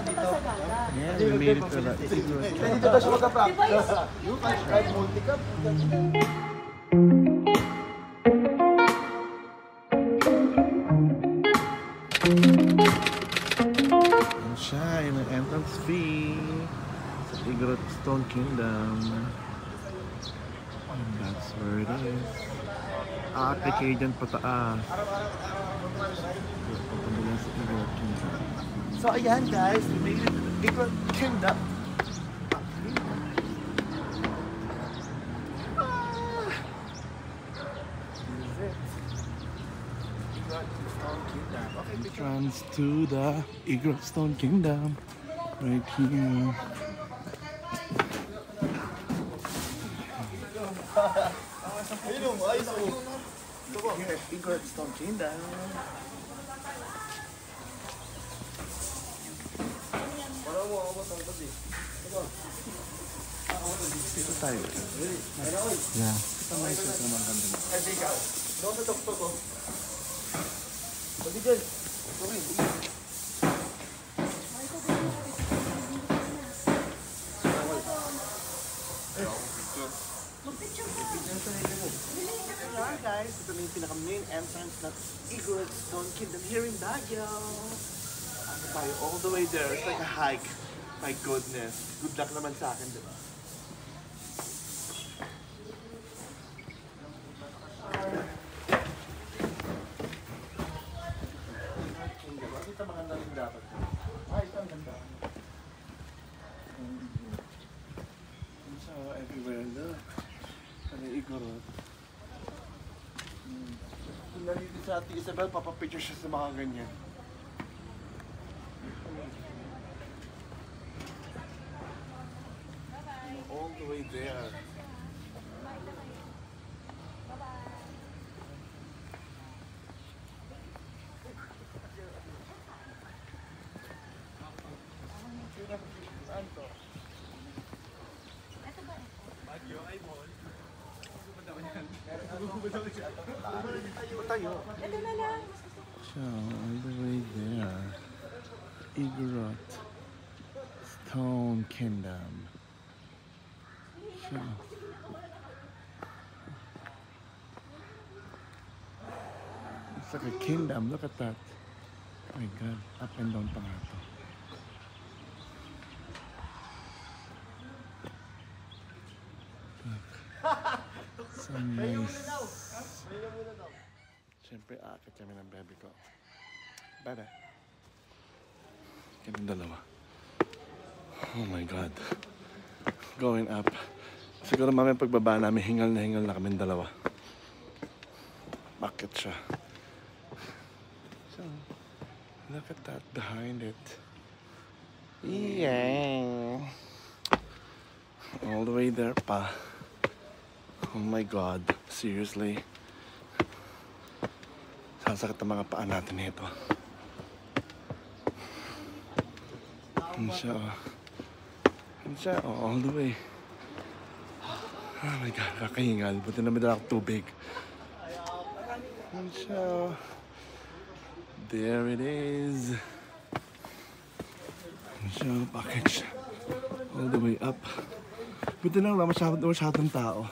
dito. Yeah, we made it to the Dito daw siya magka-practice. You can try multi-cup. Yan siya, yung entrance fee sa Igorot Stone Kingdom. And that's where it is. Ate kayo dyan pataas. Papunta sa Igorot Kingdom. So ayan guys, we made it to the Igorot Kingdom. Entrance to the Igorot Stone Kingdom. Right here. Ayun mo, ayun mo. Here at Igorot Stone Kingdom. Parang mo ako matangkad eh. Dito tayo. Yeah. Ito may isa naman ganda mo. Ay, di ka. Doon sa doktor ko. Pwede dyan. Sorry. Guys, ito na yung pinaka-main entrance ng Igorot Stone Kingdom here in Baguio. Ano tayo, all the way there. It's like a hike. My goodness. Good luck naman sa akin, diba? Ito maganda rin dapat. Ay, ito ang ganda. So everywhere, look. Ano Igorot? Kung nalito sa Ate Isabel, papapicture siya sa mga ganyan. All the way there. Saan to? Tayo. So all the way there. Igorot Stone Kingdom. So it's like a kingdom. Look at that. Oh my god, up and down pa nga to. Look. So nice. Siyempre, aakit kami ng baby ko. Bebe. Kaming dalawa. Oh my god. Going up. Siguro mamaya pagbaba namin, hingal na kaming dalawa. Bakit siya? So, look at that behind it. Yeah. All the way there pa. Oh my god. Seriously. Sasakit ang mga paa natin nito. Yan siya, oh. Yan siya, oh, all the way. Oh my god, kakahingal. Buti na may dala akong tubig. Yan siya, oh. There it is. Yan siya, package. All the way up. Buti na wala masyadong tao.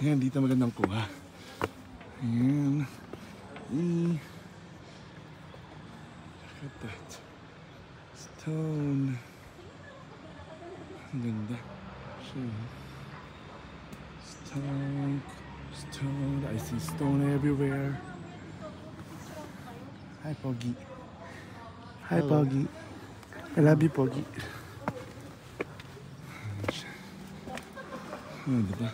Ayan, dito magandang kuha. Ayan. Look at that. Stone. Ang ganda. Stone. I see stone everywhere. Hi, Pogi. Hi, Pogi. I love you, Pogi. Ano, diba?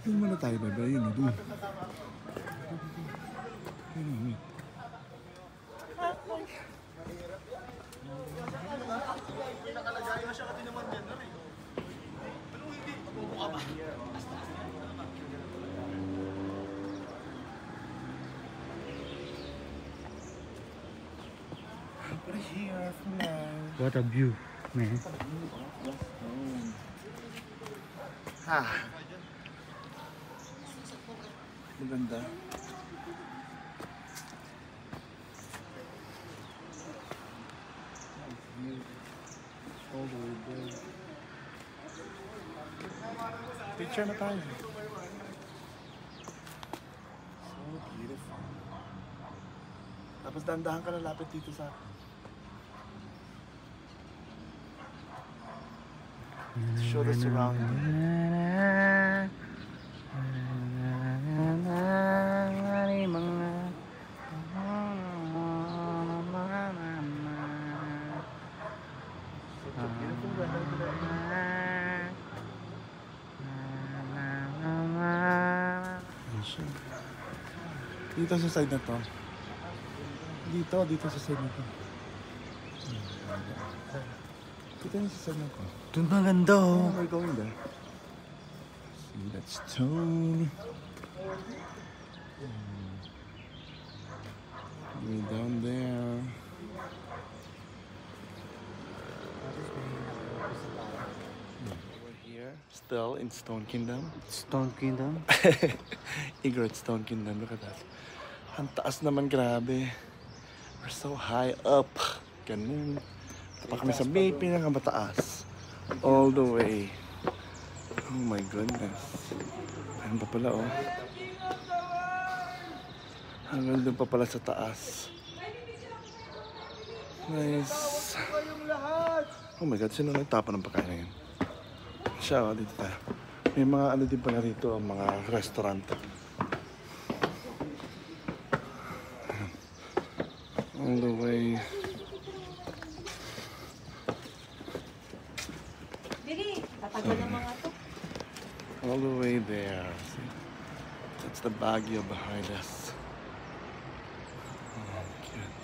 Yun muna tayo, bebe. Yun, doon. Yun, wait. Pinakalagayan siya kasi naman dyan na rin. Pero hindi, magbubuka ba? We're here for now. What a view, man. Ha. Maganda. Picture na tayo. So beautiful. Tapos dandahan ka na lapit dito sa... Show the surrounding. Dito sa side na to. Dito sa side na to. Dito na sa side na to. Doon maganda Oh, we're going there. See that stone. Way down there. We're here, still in Stone Kingdom. Stone Kingdom. Igorot Stone Kingdom, look at that. Ang taas naman, grabe. We're so high up. Ganun. Tapos kami sa may pinakamataas. All the way. Oh my goodness. Ayun pa pala, oh. Hanggang doon pa pala sa taas. Nice. Oh my God, sino nagtapon ng pagkain na yun? Siya, oh, dito tayo. May mga ano din pala rito, mga restaurant. All the way. Dili, tatagal ng mga to. All the way there. See? That's the Baguio behind us. Oh, cute.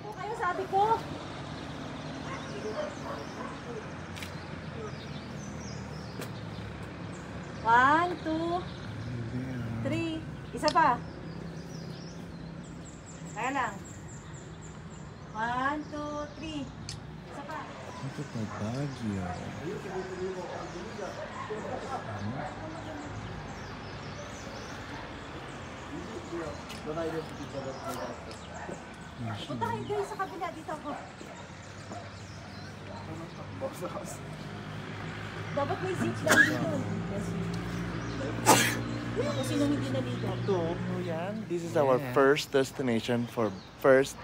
O kayo sabi ko. One, two, three. Isa pa. Kaya lang. One, two, three. Isa pa. Look at my Baguio. Punta kayo guys sa kabila. Dito ako. Dapat may zip lang dito. Ako sino hindi naligo. This is our first destination for first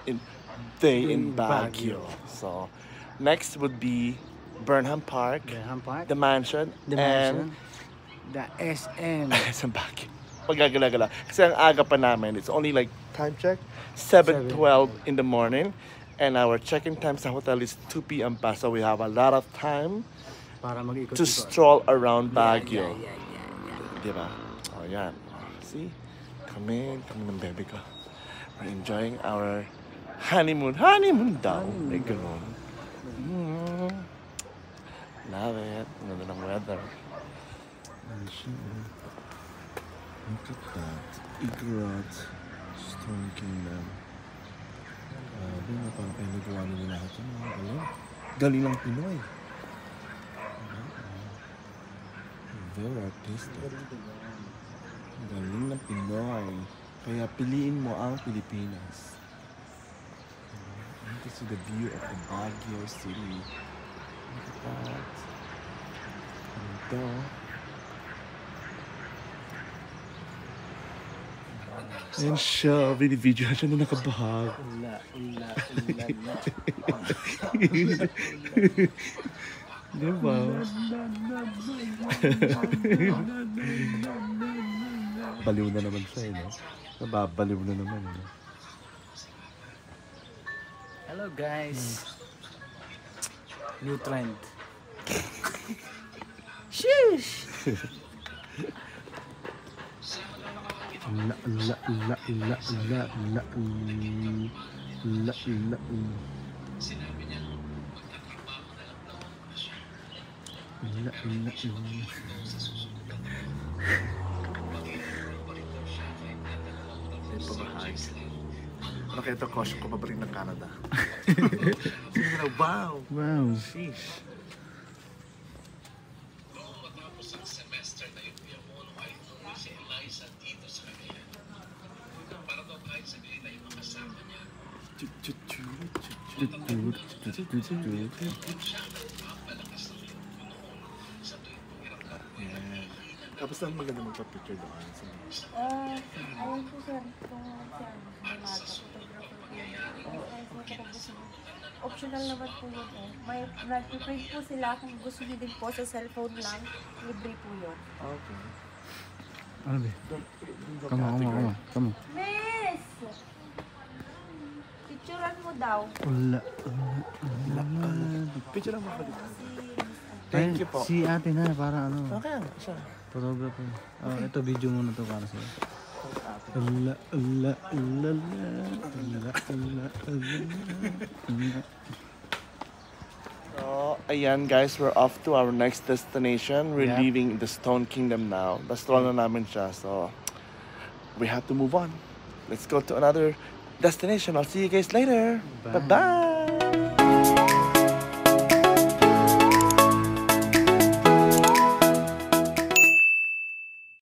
day in Baguio. So, next would be Burnham Park, Burnham Park. the mansion, The and mansion. The SM. sa Baguio. Pagagala-gala. Kasi ang aga pa namin, it's only like, time check, 7:12 in the morning. And our check-in time sa hotel is 2 p.m. pa. So we have a lot of time Para mag-ikot to stroll around Baguio. Yeah. Diba? Oh, yan. See? Kami ng bebe ko. We're enjoying our honeymoon. Honeymoon daw. May ganun. Love it. Ganda ng weather. Look at that. Igorot Stone Kingdom. Grabe na parang kayo nagawa nila lahat yan. Galing. Galing ng Pinoy. Very artistic. Galing ng Pinoy. Kaya piliin mo ang Pilipinas. You can see the view of the Baguio City. Look at that. Ito. Ayan siya. Video siya na nakabahag. Ula. Diba? Baliw na naman siya, eh, no? Nababaliw na naman, eh, no? Hello guys. New trend. Sheesh. Ano kaya ito, caution ko babalik ng Canada? Wow! Wow. Sheesh! Ayan. Tapos lang maganda magpa-picture doon. Ayun po sir, kung sir, may mata, photographer po yun. Ay, gusto mo. Optional naman po yun eh. May nag-print po sila kung gusto niyo din po sa cellphone lang, libre po yun. Okay. Ano ba? Come on. Miss! Picturean mo daw. Wala. Picture lang ako dito. Si Thank you po. Si ate na, para ano. Okay, siya. Photographer. Ito video muna to para sa'yo. So, ayan guys, we're off to our next destination. We're Yeah. leaving the Stone Kingdom now. Restaurant na namin siya, so we have to move on. Let's go to another destination. I'll see you guys later. Bye. Bye-bye!